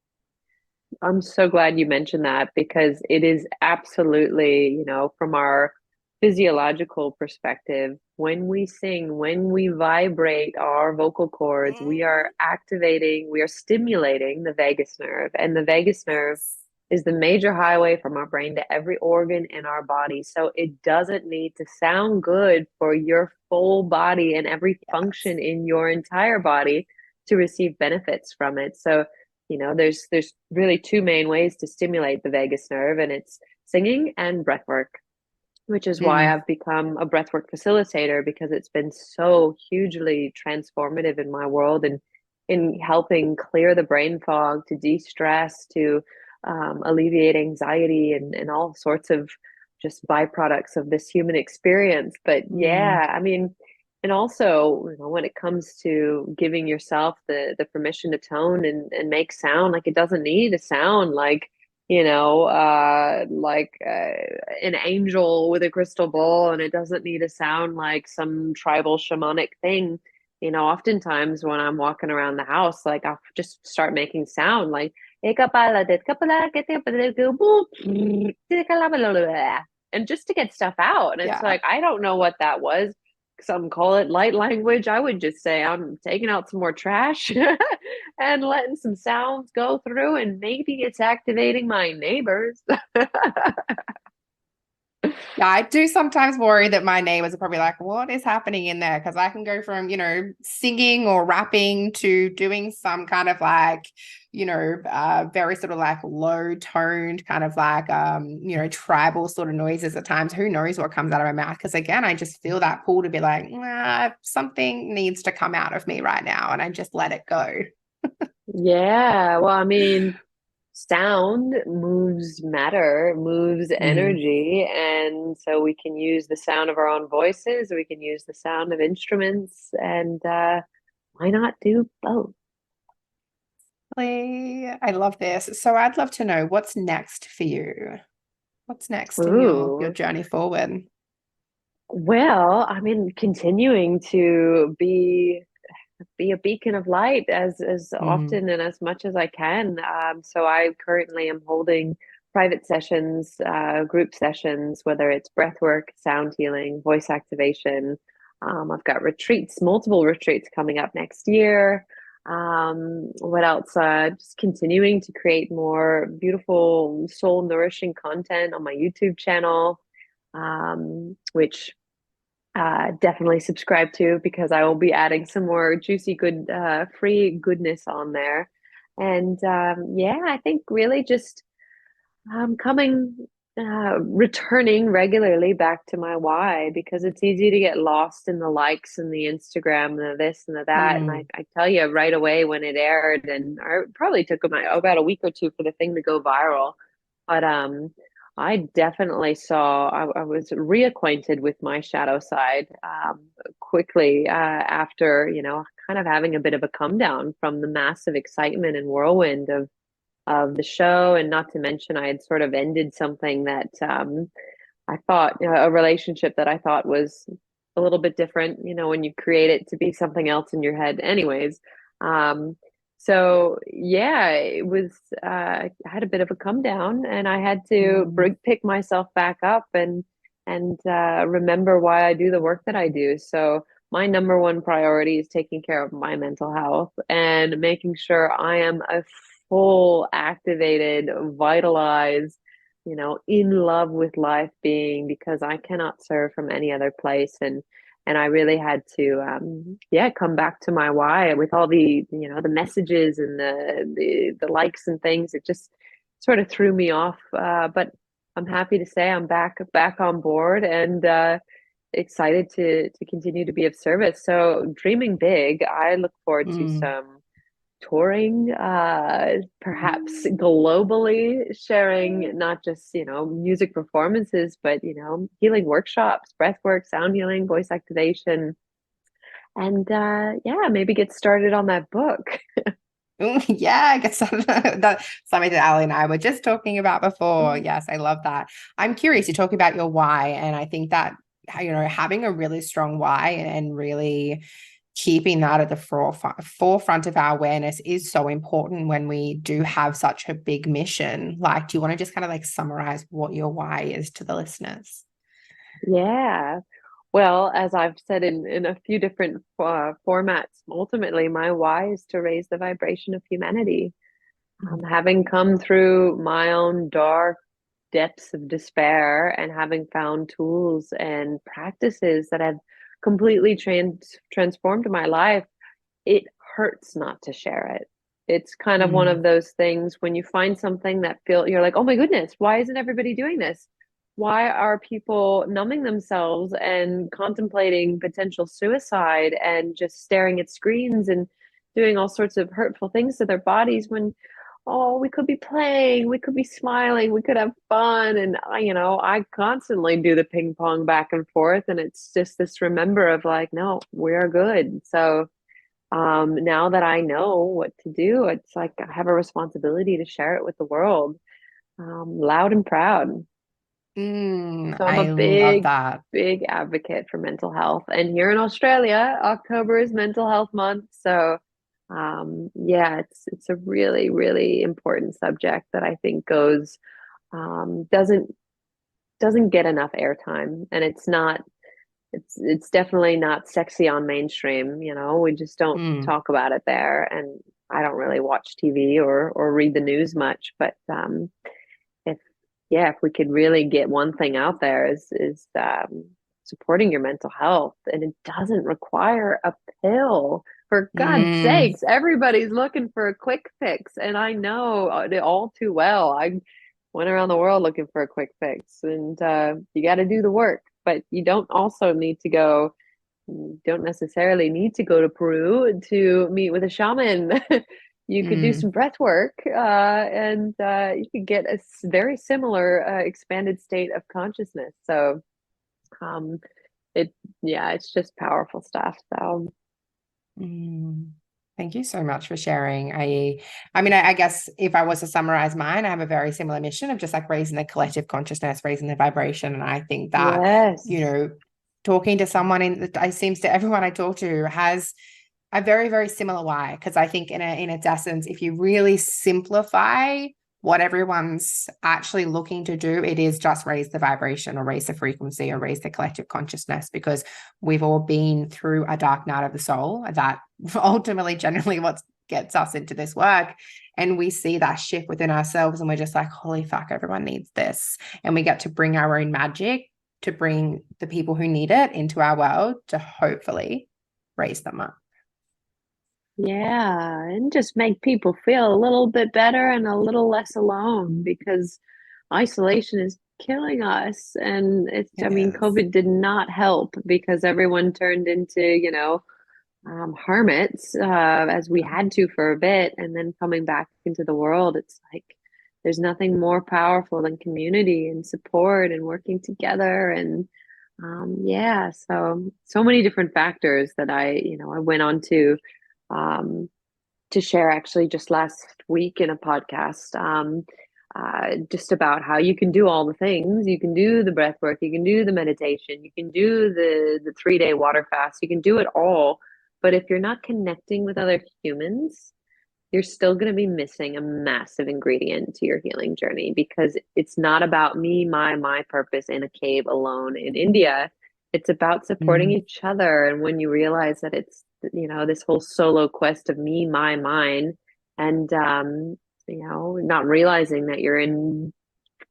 I'm so glad you mentioned that, because it is absolutely, from our physiological perspective, when we sing, when we vibrate our vocal cords, we are
Mhm.
activating, we are stimulating the vagus nerve. And the vagus nerve is the major highway from our brain to every organ in our body. So it doesn't need to sound good for your full body and every
Yes.
function in your entire body to receive benefits from it. So there's really two main ways to stimulate the vagus nerve, and it's singing and breath work, which is why
Mm.
I've become a breathwork facilitator, because it's been so hugely transformative in my world, and in helping clear the brain fog, to de-stress, to alleviate anxiety, and all sorts of just byproducts of this human experience. But
Mm.
yeah, I mean, and also, when it comes to giving yourself the permission to tone and make sound, like it doesn't need to sound like an angel with a crystal ball, and it doesn't need to sound like some tribal shamanic thing. Oftentimes when I'm walking around the house, like I'll just start making sound like and just to get stuff out. And it's
Yeah.
like, I don't know what that was. some call it light language. I would just say I'm taking out some more trash and letting some sounds go through, and maybe it's activating my neighbors.
Yeah, I do sometimes worry that my neighbors are probably like, what is happening in there? Because I can go from, singing or rapping to doing some kind of like, very sort of like low toned kind of like, tribal sort of noises at times. Who knows what comes out of my mouth? Because again, I just feel that pull to be like, something needs to come out of me right now. And I just let it go.
Yeah, well, I mean, sound moves matter, moves
Mm.
energy, and so we can use the sound of our own voices, we can use the sound of instruments, and why not do both?
I love this. So I'd love to know what's next for you. What's next in your
Ooh.
journey forward?
Well, I mean, continuing to be a beacon of light as
Mm.
often and as much as I can. So I currently am holding private sessions, group sessions, whether it's breath work, sound healing, voice activation. I've got retreats, multiple retreats coming up next year. What else? Just continuing to create more beautiful, soul nourishing content on my YouTube channel, which definitely subscribe to, because I will be adding some more juicy, good, free goodness on there. And yeah, I think really just returning regularly back to my why, because it's easy to get lost in the likes and the Instagram and the this and the that. And
Mm.
I tell you right away when it aired, and it probably took about a week or two for the thing to go viral. But I definitely saw, I was reacquainted with my shadow side quickly after, kind of having a bit of a come down from the massive excitement and whirlwind of the show. And not to mention, I had sort of ended something that I thought, a relationship that I thought was a little bit different, when you create it to be something else in your head, anyways. Um, so yeah, it was, I had a bit of a come down, and I had to
Mm.
pick myself back up and remember why I do the work that I do. So my number one priority is taking care of my mental health and making sure I am a full, activated, vitalized, in love with life being, because I cannot serve from any other place. And I really had to, yeah, come back to my why with all the, the messages and the likes and things. It just sort of threw me off. But I'm happy to say I'm back on board, and excited to continue to be of service. So dreaming big, I look forward to
Mm.
some touring, perhaps
Mm.
globally, sharing not just, music performances, but, healing workshops, breath work, sound healing, voice activation, and yeah, maybe get started on that book.
Yeah, I guess that's something that Ali and I were just talking about before. Yes, I love that. I'm curious, you talk about your why, and I think that, having a really strong why and really keeping that at the forefront of our awareness is so important when we do have such a big mission. Like, do you want to just kind of like summarize what your why is to the listeners?
Yeah. Well, as I've said in a few different formats, ultimately, my why is to raise the vibration of humanity. Having come through my own dark depths of despair, and having found tools and practices that have completely transformed my life, it hurts not to share it. It's kind of one
Mm.
of those things when you find something that you're like, oh my goodness, why isn't everybody doing this? Why are people numbing themselves and contemplating potential suicide and just staring at screens and doing all sorts of hurtful things to their bodies, when, oh, we could be playing, we could be smiling, we could have fun. And I constantly do the ping pong back and forth, and it's just this remember of like, no, we're good. So now that I know what to do, it's like I have a responsibility to share it with the world, loud and proud. So I'm a
I love
big,
that.
big advocate for mental health. And here in Australia, October is Mental Health Month. So yeah, it's a really, really important subject that I think goes doesn't get enough airtime. And it's not it's definitely not sexy on mainstream, you know. We just don't
Mm,
talk about it there. And I don't really watch TV or read the news much, but if yeah, if we could really get one thing out there is supporting your mental health, and it doesn't require a pill. For God's
mm,
sakes, everybody's looking for a quick fix, and I know it all too well. I went around the world looking for a quick fix, and you got to do the work, but you don't also need to go. You don't necessarily need to go to Peru to meet with a shaman. You could do
mm.
some breath work, and you could get a very similar expanded state of consciousness. So, um, it yeah, it's just powerful stuff. So,
Mm. Thank you so much for sharing. I mean, I guess if I was to summarize mine, I have a very similar mission of just like raising the collective consciousness, raising the vibration. And I think that, you
yes,
know, talking to someone it seems to everyone I talk to has a very, very similar why. Because I think in its essence, if you really simplify what everyone's actually looking to do, it is just raise the vibration or raise the frequency or raise the collective consciousness, because we've all been through a dark night of the soul that ultimately generally what gets us into this work. And we see that shift within ourselves and we're just like, holy fuck, everyone needs this. And we get to bring our own magic to bring the people who need it into our world to hopefully raise them up.
yeah, and just make people feel a little bit better and a little less alone, because isolation is killing us. And I
It
mean,
is.
COVID did not help because everyone turned into, hermits, as we had to for a bit. And then coming back into the world, it's like there's nothing more powerful than community and support and working together. And yeah, so many different factors that I went on um, to share actually just last week in a podcast. Just about how you can do all the things. You can do the breath work, you can do the meditation, you can do the 3 day water fast, you can do it all. But if you're not connecting with other humans, you're still going to be missing a massive ingredient to your healing journey, because it's not about me, my purpose in a cave alone in India. It's about supporting
Mm.
each other. And when you realize that it's, this whole solo quest of me, mine, and, not realizing that you're in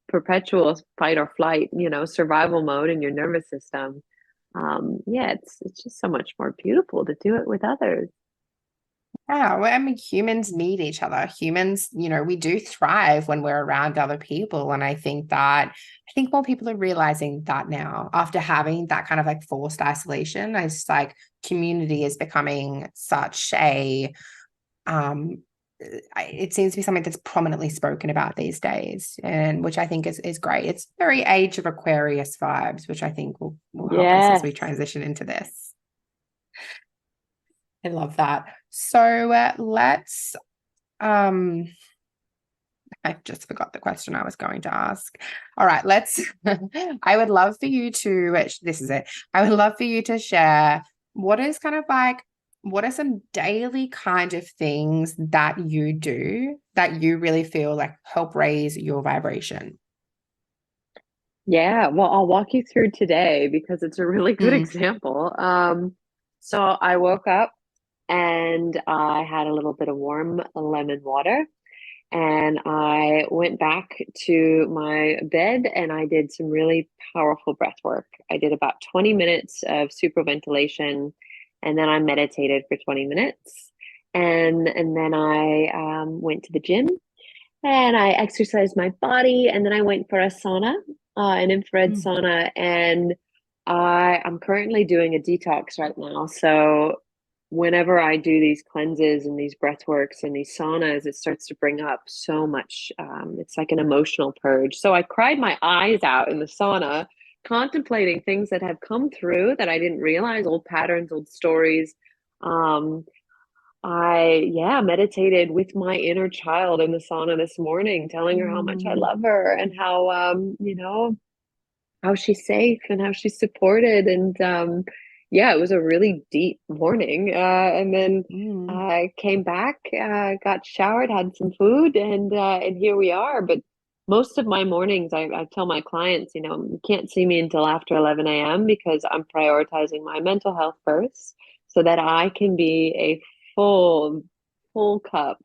perpetual fight or flight, survival mode in your nervous system. Yeah, it's just so much more beautiful to do it with others.
Yeah, well, I mean, humans need each other. Humans, we do thrive when we're around other people. And I think more people are realizing that now after having that kind of like forced isolation. It's like community is becoming such a, um, it seems to be something that's prominently spoken about these days, and which I think is great. It's very Age of Aquarius vibes, which I think will help us as we
Yes.
transition into this. I love that. So let's um I just forgot the question I was going to ask. All right, let's I would love for you to this is it. I would love for you to share what is kind of like what are some daily kind of things that you do that you really feel like help raise your vibration?
Yeah, well, I'll walk you through today because it's a really good
Mm,
example. So I woke up and I had a little bit of warm lemon water, and I went back to my bed and I did some really powerful breath work. I did about 20 minutes of superventilation, and then I meditated for 20 minutes. And then I went to the gym and I exercised my body, and then I went for a sauna, an infrared
mm,
sauna, and I'm currently doing a detox right now. So whenever I do these cleanses and these breath works and these saunas, it starts to bring up so much. It's like an emotional purge. So I cried my eyes out in the sauna, contemplating things that have come through that I didn't realize, old patterns, old stories. Um, I meditated with my inner child in the sauna this morning, telling her how much I
mm,
love her and how, how she's safe and how she's supported. And yeah, it was a really deep morning. And then
mm,
I came back, got showered, had some food, and here we are. But most of my mornings, I tell my clients, you can't see me until after 11 a.m. because I'm prioritizing my mental health first so that I can be a full, full cup,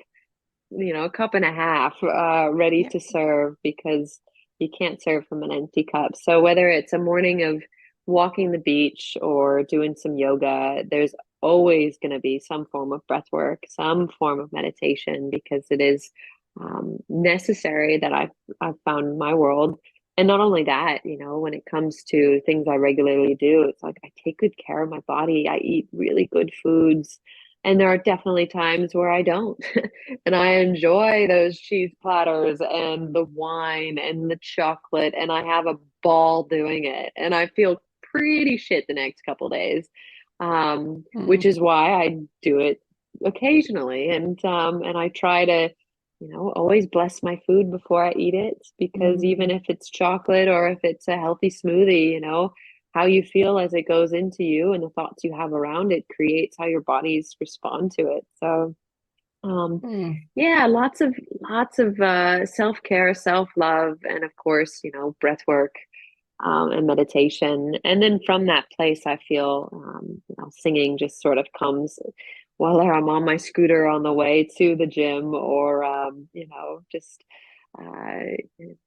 a cup and a half, ready
Yeah.
to serve because you can't serve from an empty cup. So whether it's a morning of walking the beach or doing some yoga, there's always going to be some form of breath work, some form of meditation because it is necessary that I've found in my world. And not only that, when it comes to things I regularly do, it's like I take good care of my body. I eat really good foods. And there are definitely times where I don't. And I enjoy those cheese platters and the wine and the chocolate, and I have a ball doing it. And I feel pretty shit the next couple days, which
Mm,
is why I do it occasionally. And I try to, always bless my food before I eat it because even
mm,
if it's chocolate or if it's a healthy smoothie, how you feel as it goes into you and the thoughts you have around it creates how your bodies respond to it. So, um,
mm,
yeah, lots of self-care, self-love, and of course, breath work, and meditation. And then from that place, I feel, singing just sort of comes while I'm on my scooter on the way to the gym or, just uh,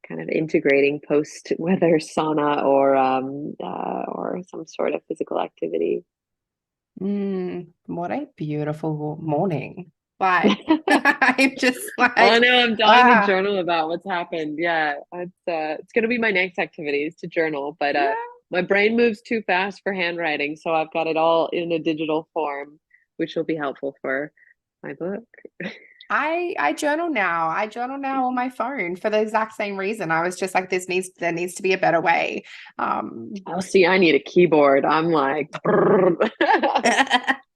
kind of integrating post-weather sauna or some sort of physical activity.
what a beautiful morning. Like, I'm just
I
like,
know I'm dying to
ah,
journal about what's happened. Yeah, it's gonna be my next activity is to journal, but
yeah.
my brain moves too fast for handwriting, so I've got it all in a digital form, which will be helpful for my book.
I journal now. I journal now on my phone for the exact same reason. I was just like, there needs to be a better way. Um,
Oh, see, I need a keyboard. I'm like, but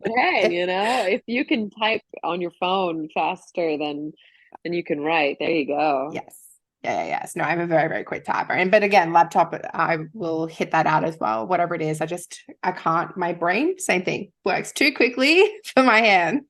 hey, if you can type on your phone faster than you can write, there you go.
yes. Yes. No, I'm a very, very quick typer. And but again, laptop, I will hit that out as well. Whatever it is, I can't, my brain, same thing, works too quickly for my hand.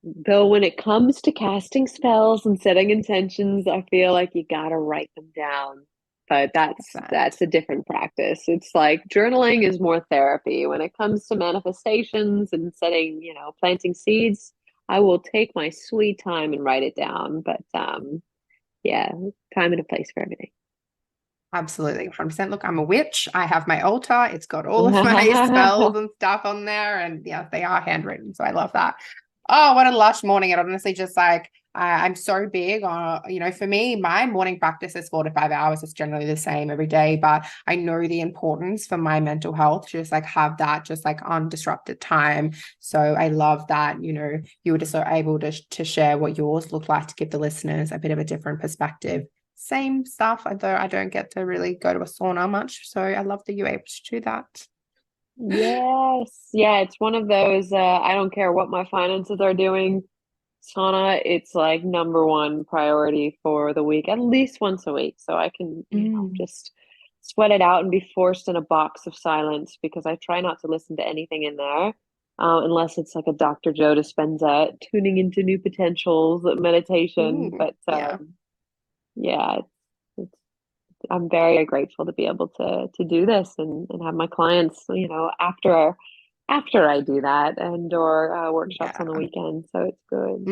Though when it comes to casting spells and setting intentions, I feel like you gotta write them down. But that's
Percent.
that's a different practice. It's like journaling is more therapy. When it comes to manifestations and setting, planting seeds, I will take my sweet time and write it down. But yeah, time and a place for everything.
Absolutely, 100%. Look, I'm a witch. I have my altar. It's got all of my spells and stuff on there. And yeah, they are handwritten. So I love that. Oh, what a lush morning. It honestly just like, I'm so big on, for me, my morning practice is 4 to 5 hours. It's generally the same every day, but I know the importance for my mental health to just like have that just like undisrupted time. So I love that, you were just so able to share what yours looked like to give the listeners a bit of a different perspective. Same stuff, although I don't get to really go to a sauna much. So I love that you're able to do that.
Yes. Yeah, it's one of those I don't care what my finances are doing. Sauna, it's like number one priority for the week, at least once a week. So I can,
Mm.
just sweat it out and be forced in a box of silence because I try not to listen to anything in there, unless it's like a Dr. Joe Dispenza tuning into new potentials meditation.
Ooh,
But
yeah.
yeah, it's, I'm very grateful to be able to do this and have my clients, after I do that and or workshops on the
Yeah.
weekend. So it's good.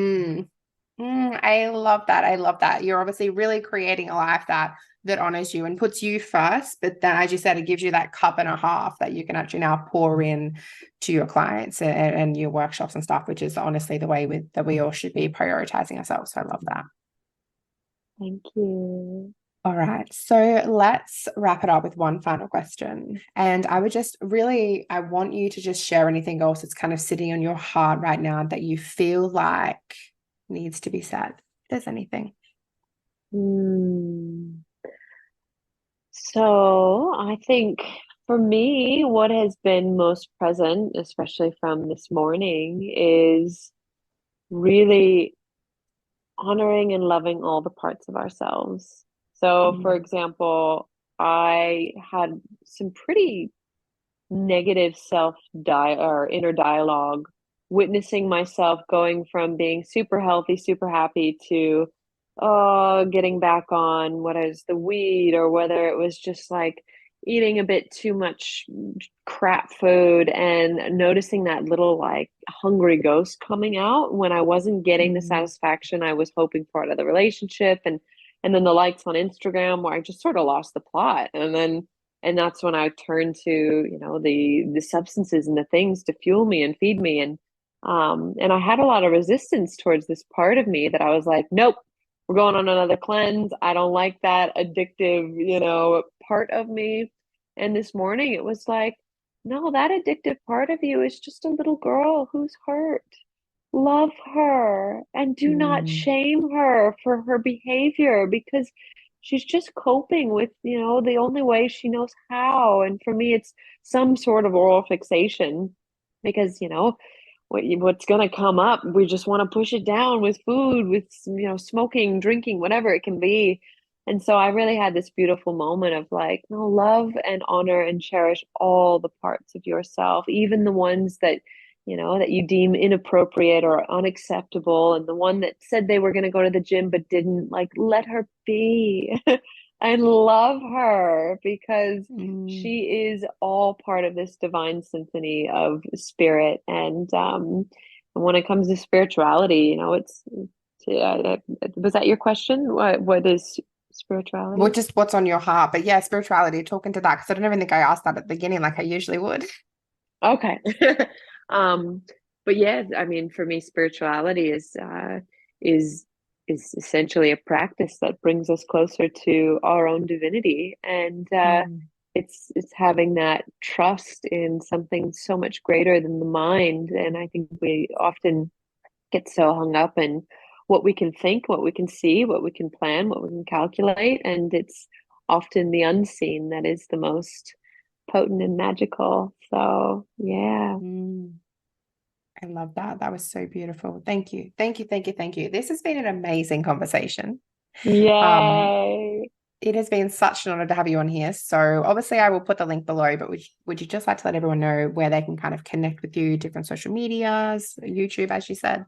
Mm. I love that. I love that. You're obviously really creating a life that honors you and puts you first. But then, as you said, it gives you that cup and a half that you can actually now pour in to your clients and your workshops and stuff, which is honestly the way that we all should be prioritizing ourselves. So I love that.
Thank you.
All right. So let's wrap it up with one final question. And I would just really, I want you to just share anything else that's kind of sitting on your heart right now that you feel like needs to be said. If there's anything.
Hmm. So I think for me, what has been most present, especially from this morning, is really honoring and loving all the parts of ourselves. So, for
Mm,
example, I had some pretty negative self di or inner dialogue, witnessing myself going from being super healthy, super happy to getting back on what is the weed, or whether it was just like eating a bit too much crap food and noticing that little like hungry ghost coming out when I wasn't getting the
Mm.
satisfaction I was hoping for out of the relationship, and then the likes on Instagram where I just sort of lost the plot. And that's when I turned to, the substances and the things to fuel me and feed me. And I had a lot of resistance towards this part of me that I was like, nope, we're going on another cleanse. I don't like that addictive, part of me. And this morning it was like, no, that addictive part of you is just a little girl who's hurt. Love her and do not
Mm.
shame her for her behavior, because she's just coping with, the only way she knows how. And for me, it's some sort of oral fixation, because, what's going to come up, we just want to push it down with food, with, smoking, drinking, whatever it can be. And so I really had this beautiful moment of like, no, love and honor and cherish all the parts of yourself, even the ones that you deem inappropriate or unacceptable. And the one that said they were going to go to the gym but didn't, like, let her be and love her, because
Mm.
she is all part of this divine symphony of spirit. And when it comes to spirituality, was that your question? What is
Well,
spirituality?
just what's on your heart. But yeah, spirituality, talking to that, because I don't even think I asked that at the beginning like I usually would.
Okay. Um, but yeah, I mean, for me, spirituality is is essentially a practice that brings us closer to our own divinity. And
Mm.
it's having that trust in something so much greater than the mind. And I think we often get so hung up in what we can think, what we can see, what we can plan, what we can calculate, and it's often the unseen that is the most potent and magical. So, yeah.
Mm. I love that. That was so beautiful. Thank you. Thank you. Thank you. Thank you. This has been an amazing conversation. Um,
Yay.
it has been such an honor to have you on here. So obviously I will put the link below, but would you just like to let everyone know where they can kind of connect with you, different social medias, YouTube, as you said?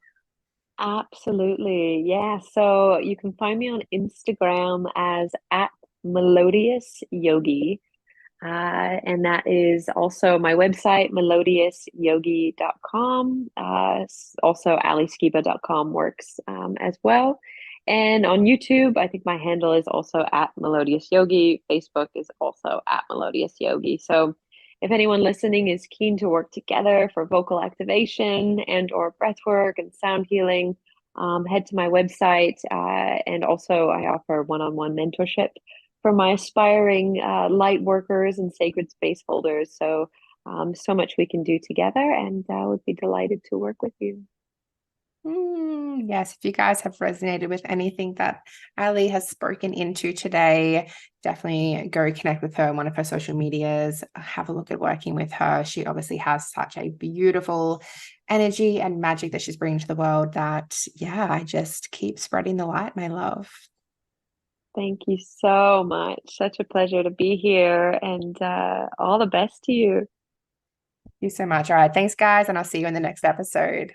Absolutely. Yeah. So you can find me on Instagram as at Melodious Yogi. And that is also my website, melodiousyogi.com. Also, aliskiba.com works as well. And on YouTube, I think my handle is also at Melodious Yogi. Facebook is also at Melodious Yogi. So if anyone listening is keen to work together for vocal activation and or breath work and sound healing, head to my website. And also I offer one-on-one mentorship for my aspiring light workers and sacred space holders. So, so much we can do together, and I would be delighted to work with you.
Yes, if you guys have resonated with anything that Ali has spoken into today, definitely go connect with her on one of her social medias. Have a look at working with her. She obviously has such a beautiful energy and magic that she's bringing to the world that, yeah, I just keep spreading the light, my love.
Thank you so much. Such a pleasure to be here, and all the best to you.
Thank you so much. All right. Thanks, guys. And I'll see you in the next episode.